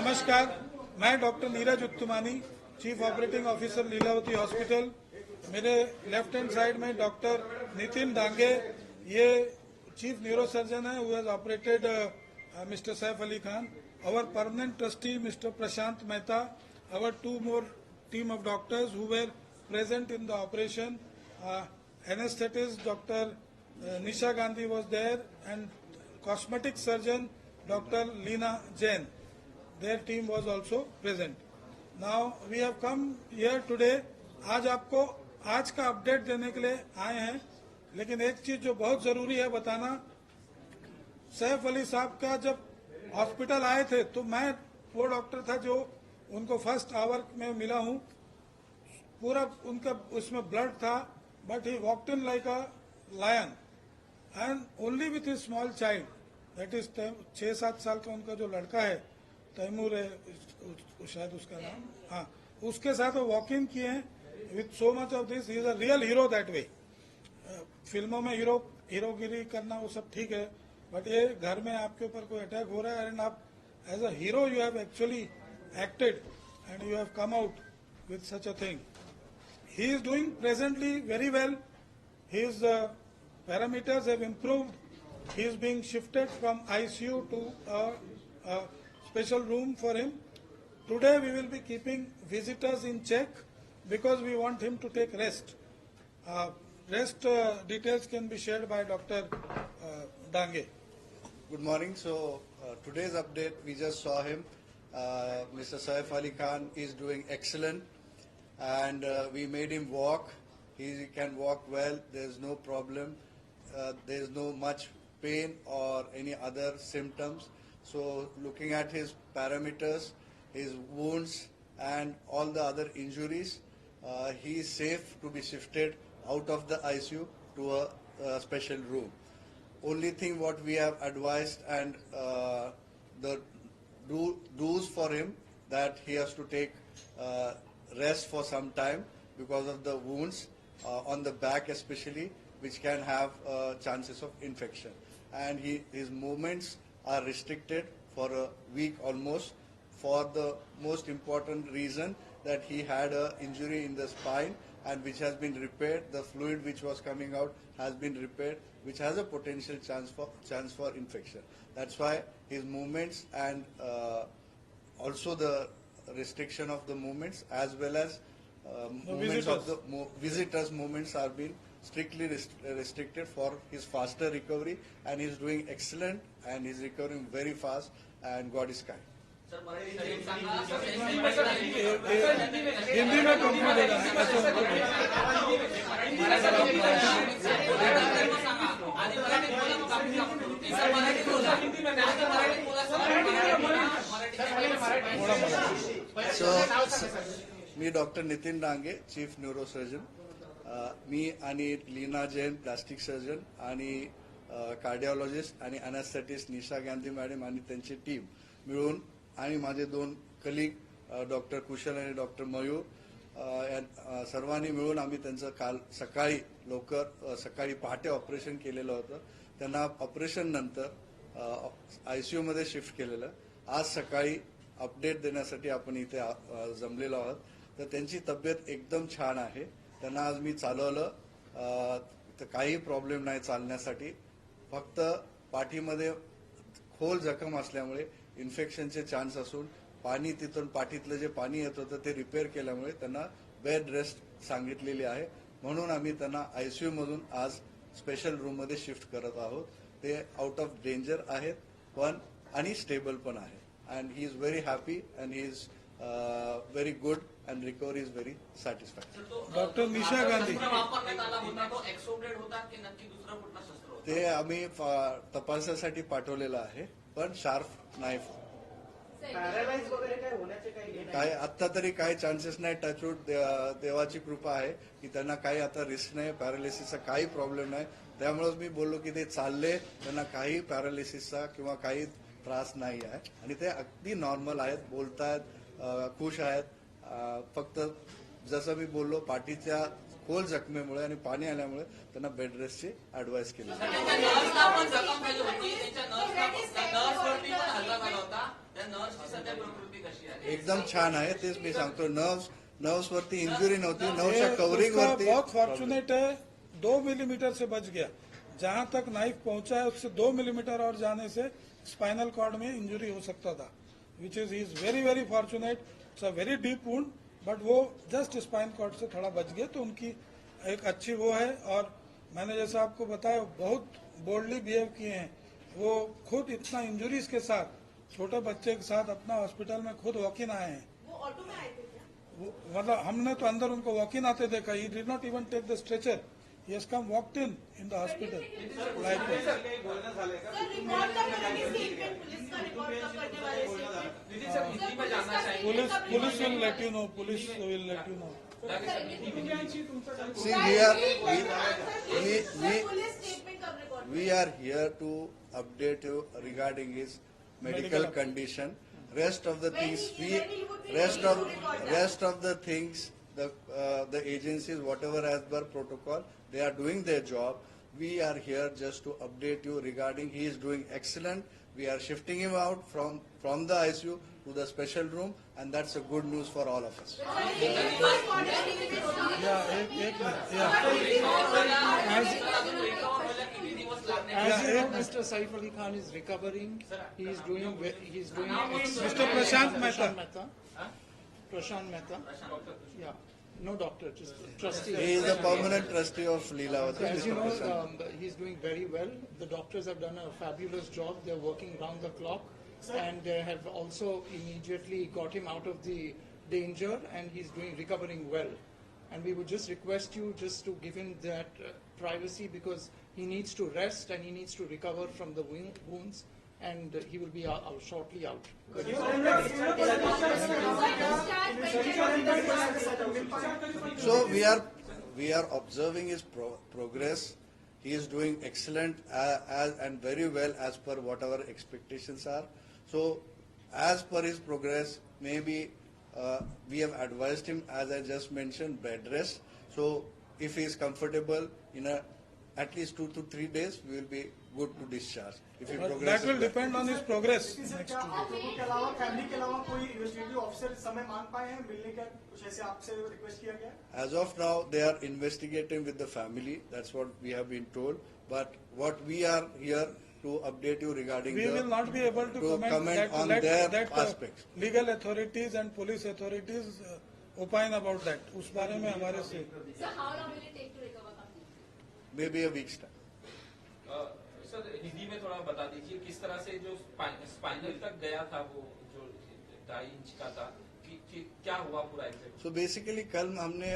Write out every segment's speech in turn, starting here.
नमस्कार, मैं doctor Neeraj Uttamani, chief operating officer Lilavati hospital. मेरे लेफ्ट हैंड साइड में डॉक्टर नितिन डांगे, ये चीफ न्यूरो सर्जन है, who has operated mister Saif Ali Khan. Our permanent trustee mister Prashant Mehta, our two more team of doctors who were present in the operation. Anesthetist Dr. Nisha Gandhi was there, and cosmetic surgeon Dr. Leena Jain. Their team was also present. Now we have come here today. आज आपको आज का update देने के लिए आए हैं, लेकिन एक चीज जो बहुत जरूरी है बताना, सैफ अली साहब का जब हॉस्पिटल आए थे तो मैं वो डॉक्टर था जो उनको फर्स्ट आवर में मिला हूं। पूरा उनका उसमें ब्लड था, but he walked in like a lion and only with his small child, that is 6-7 साल का उनका जो लड़का है, तैमूर है शायद उसका नाम, हाँ, उसके साथ वो वॉक इन किए हैं with so much of this. He is a real hero that way. फिल्मों में हीरोगिरी करना वो सब ठीक है, बट ये घर में आपके ऊपर कोई अटैक हो रहा है एंड आप as a hero you have actually acted and you have come out with such a thing. He is doing presently very well. His parameters have improved. He is being shifted from ICU to a special room for him. Today we will be keeping visitors in check because we want him to take rest. Rest details can be shared by Dr. Dange. Good morning. So today's update, we just saw him. Mr. Saif Ali Khan is doing excellent, and we made him walk. He can walk well. There's no problem. There's no much pain or any other symptoms. So looking at his parameters, his wounds and all the other injuries, he is safe to be shifted out of the ICU to a special room. Only thing what we have advised and the do's for him, that he has to take rest for some time because of the wounds on the back especially, which can have chances of infection, and his movements are restricted for a week almost, for the most important reason that he had an injury in the spine, and which has been repaired. The fluid which was coming out has been repaired, which has a potential chance for infection. That's why his movements and also the restriction of the movements, as well as movements of the visitors' movements are being strictly restricted for his faster recovery, and he is doing excellent, and he is recovering very fast, and God is kind. Hindi में complete So, मी doctor Nitin Dange, chief neuro surgeon, मी आणि Leena Jain plastic surgeon आणि cardiologist आणि anaesthetist Nisha Gandhi madam आणि त्यांची team मिळून, आणि माझे 2 कलीग डॉक्टर कुशल आणि डॉक्टर मयूर, सर्वांनी मिळून आम्ही त्यांचं काल सकाळी लवकर सकाळी पहाटे ऑपरेशन केलेलं होतं. त्यांना ऑपरेशन नंतर आयसीयू मध्ये शिफ्ट केलेलं. आज सकाळी अपडेट देण्यासाठी आपण इथे जमलेलो आहोत. तर त्यांची तब्येत एकदम छान आहे. त्यांना आज मी चालवलं, तर काही प्रॉब्लेम नाही चालण्यासाठी. फक्त पाठीमध्ये खोल जखम असल्यामुळे इन्फेक्शनचे चान्स असून पाणी तिथून पाठीतलं जे पाणी येत होतं ते रिपेअर केल्यामुळे त्यांना बेड रेस्ट सांगितलेली आहे. म्हणून आम्ही त्यांना आयसीयू मधून आज स्पेशल रूम मध्ये शिफ्ट करत आहोत. ते आउट ऑफ डेंजर आहेत पण आणि स्टेबल पण आहे. And he is very happy and he is very good and recovery is very satisfied. Doctor Nisha Gandhi, ते आम्ही तपासासाठी पाठवलेलं आहे, पण शार्प नाईफ काय आत्ता तरी काही चान्सेस नाही. टचवूड, देवाची कृपा आहे की त्यांना काही आता रिस्क नाही, पॅरालिसिसचा काही प्रॉब्लेम नाही. त्यामुळेच मी बोललो की ते चालले, त्यांना काही पॅरालिसिसचा किंवा काही त्रास नाही आहे आणि ते अगदी नॉर्मल आहेत, बोलतायत, खुश आहेत. फक्त जसं मी बोललो पाठीच्या खोल जखमेमुळे आणि पाणी आल्यामुळे त्यांना बेड रेस्टची ऍडवाइस केली. त्यांच्या नर्सला पण जखम झाली होती. त्यांच्या नर्सवरती पण हल्ला झाला होता. त्या नर्सची सध्या प्रकृती कशी आहे? एकदम छान आहे. तेच मी सांगतो. नर्व्स वरती इंजुरी नव्हती. नर्व्सच्या ये कव्हरिंग उसका वरती बहुत फॉर्चुनेट है, 2 मिलीमीटर से बच गया. जहां तक नाइफ पहुंचा है उससे 2 मिलीमीटर और जाने से स्पाइनल कॉर्ड में इंजुरी हो सकता था, which is very very fortunate. It's a very deep wound, but वो जस्ट स्पाइन कॉर्ड से थोड़ा बच गया, तो उनकी एक अच्छी वो है. और मैंने जैसा आपको बताया बहुत बोल्डली बिहेव किए हैं. वो खुद इतना इंजुरीज के साथ छोटे बच्चे के साथ अपना हॉस्पिटल में खुद वॉक इन आए हैं. वो ऑटो में आए थे क्या? मतलब हमने तो अंदर उनको वॉक इन आते देखा. He did not even take the stretcher. He has come walked in the hospital like this. Sir record कब करेंगे स्टेटमेंट? पुलिस का रिकॉर्ड कब करने वाले स्टेटमेंट? दीदी सर हिंदी में जानना चाहिए. Police will let you know. Police will let you know. See, police statement कब record? we are here to update you regarding his medical condition. Rest of the things rest of the things, the agencies, whatever as per protocol, they are doing their job. We are here just to update you regarding he is doing excellent. We are shifting him out from the ICU to the special room, and that's a good news for all of us. As Mr. Saif Ali Khan is recovering, he is doing Mr. Prashant Mehta. Prashant Mehta. Yeah, no doctor, just trustee. He is the permanent trustee of Leelavati. As you Mr. Prashant. know, he's doing very well. The doctors have done a fabulous job. They're working round the clock, and they have also immediately got him out of the danger, and he's recovering well. And we would just request you just to give him that privacy, because he needs to rest and he needs to recover from the wounds, and he will be shortly out. So we are observing his progress. He is doing excellent and very well as per what our expectations are. So as per his progress, maybe we have advised him, as I just mentioned, bed rest. So if he is comfortable in at least 2 to 3 days, we will be good to discharge. If he That progresses will well. depend on his progress. Sir, आप लोगों के अलावा family के अलावा कोई investigative officer समय मांग पाए हैं मिलने का? कुछ ऐसे आपसे रिक्वेस्ट किया गया? As of now, they are investigating with the family. That's what we have been told. But what we are here to update you regarding We will not be able to comment that, on let their that aspects. legal authorities and police authorities opine about that. उस बारे में हमारे से Sir, how long will it take to recover completely? Maybe a week's time. Sir Hindi में थोड़ा बता दीजिए किस तरह से जो स्पाइनल तक गया था वो जो 2.5 इंच का था कि क्या हुआ पूरा एग्जैक्ट. So basically कल हमने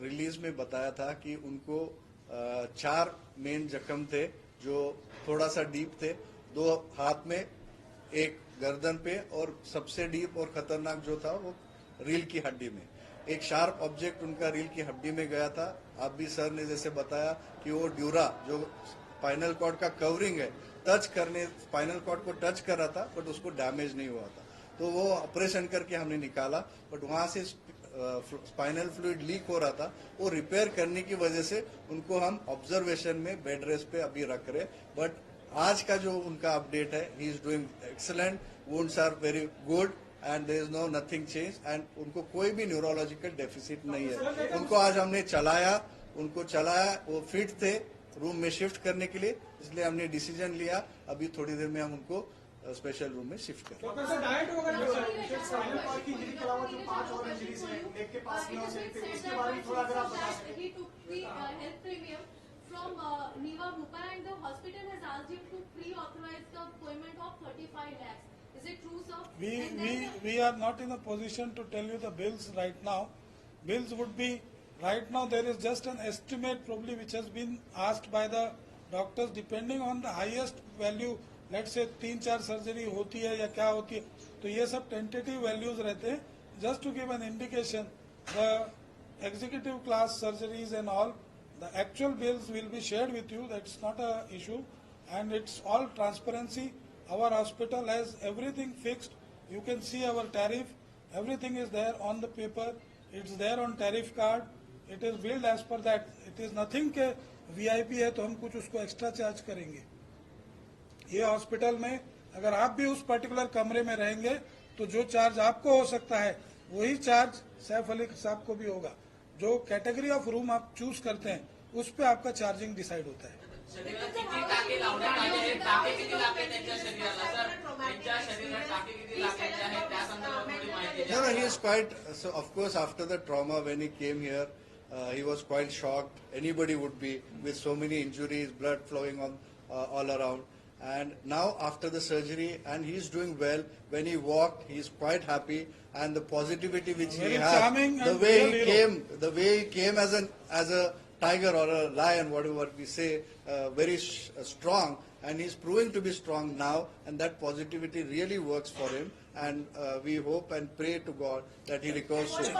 रिलीज में बताया था कि उनको 4 मेन जख्म थे जो थोड़ा सा डीप थे. 2 हाथ में, 1 गर्दन पे, और सबसे डीप और खतरनाक जो था वो रील की हड्डी में. एक शार्प ऑब्जेक्ट उनका रील की हड्डी में गया था. आप भी सर ने जैसे बताया कि वो ड्यूरा जो स्पाइनल कॉर्ड का कवरिंग है, स्पाइनल कॉर्ड को टच कर रहा था, बट उसको डैमेज नहीं हुआ था. तो वो ऑपरेशन करके हमने निकाला, बट वहां से स्पाइनल फ्लूइड लीक हो रहा था. वो रिपेयर करने की वजह से उनको हम ऑब्जर्वेशन में बेड रेस्ट पे अभी रख रहे. बट आज का जो उनका अपडेट है, he is doing excellent. Wounds are very good and there is no nothing change, and उनको कोई भी न्यूरोलॉजिकल डेफिसिट नहीं है. उनको आज हमने चलाया, वो फिट थे रूम में शिफ्ट करने के लिए, इसलिए हमने डिसीजन लिया अभी थोड़ी देर में हम उनको स्पेशल रूम में शिफ्ट करें. डॉक्टर सर, डाइट वगैरह स्पाइनल कॉर्ड की इंजरी के अलावा जो 5 और इंजरीज हैं, नेक के पास में हो सकते हैं, इसके बारे में थोड़ा अगर आप बता सकें. He took the health premium from Niva Bhupa, and the hospital has asked him to pre-authorize the payment of 35 lakhs. Is it true, sir? And then we are not in a position to tell you the bills right now. Bills would be, right now there is just an estimate probably which has been asked by the doctors depending on the highest value. Let's say 3-4 surgery होती है या क्या होती है, तो ये सब tentative values रहते हैं. Just to give an indication, the executive class surgeries and all, the actual bills will be shared with you. That's not a issue, and it's all transparency. Our hospital has everything fixed. You can see our tariff. Everything is there on the paper. It's there on tariff card. It is build as पर that. It is nothing के VIP है तो हम कुछ उसको extra charge करेंगे. ये hospital में अगर आप भी उस पर्टिकुलर कमरे में रहेंगे तो जो चार्ज आपको हो सकता है वही चार्ज सैफ अली साहब को भी होगा. जो कैटेगरी ऑफ रूम आप चूज करते हैं उस पे आपका चार्जिंग डिसाइड होता है. शरीरात किती टाके लावण्यात आले आहेत, टाके किती लागले त्यांच्या शरीराला सर, त्यांच्या शरीरात टाके किती लागायचे आहेत त्या संदर्भात थोडी माहिती द्या. No, he is quite, so of course after the trauma when he came here, he was quite shocked. Anybody would be with so many injuries, blood flowing on all around. And now after the surgery, and he is doing well. When he walked, he is quite happy, and the positivity which he Very has, charming the and way real he hero. came, the way he came as a tiger or a lion, whatever we say, very strong, and he's proving to be strong now, and that positivity really works for him. And we hope and pray to God that he recovers soon.